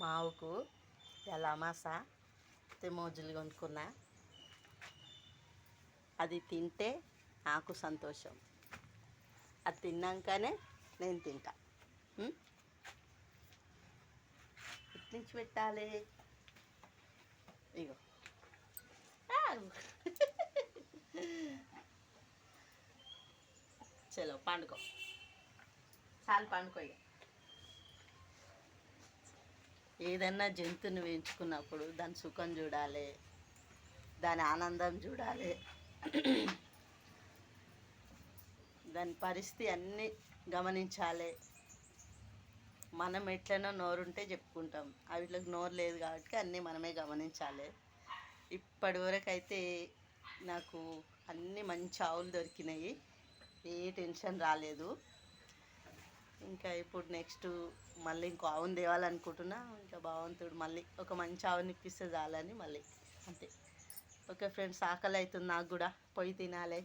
మా ఆవుకు ఇలా అమాస మోజులు కొనుక్కున్నా. అది తింటే నాకు సంతోషం, అది తిన్నాకనే నేను తింటా. ఇట్నుంచి పెట్టాలి. ఇగో చలో పండుకో, చాలు పండుకో. ఇక ఏదన్నా జంతువుని పెంచుకున్నప్పుడు దాని సుఖం చూడాలి, దాని ఆనందం చూడాలి, దాని పరిస్థితి అన్నీ గమనించాలి. మనం ఎట్లనో నోరుంటే చెప్పుకుంటాం, వీటికి నోరు లేదు కాబట్టి అన్నీ మనమే గమనించాలి. ఇప్పటివరకు అయితే నాకు అన్నీ మంచి ఆవులు దొరికినాయి, ఏ టెన్షన్ రాలేదు. ఇంకా ఇప్పుడు నెక్స్ట్ మళ్ళీ ఇంకో ఆవును తేవాలనుకుంటున్నా. ఇంకా భగవంతుడు మళ్ళీ ఒక మంచి ఆవుని ఇప్పిస్తే చాలని మళ్ళీ అంతే. ఓకే ఫ్రెండ్స్, ఆకలి అవుతుంది నాకు కూడా, పోయి తినాలి.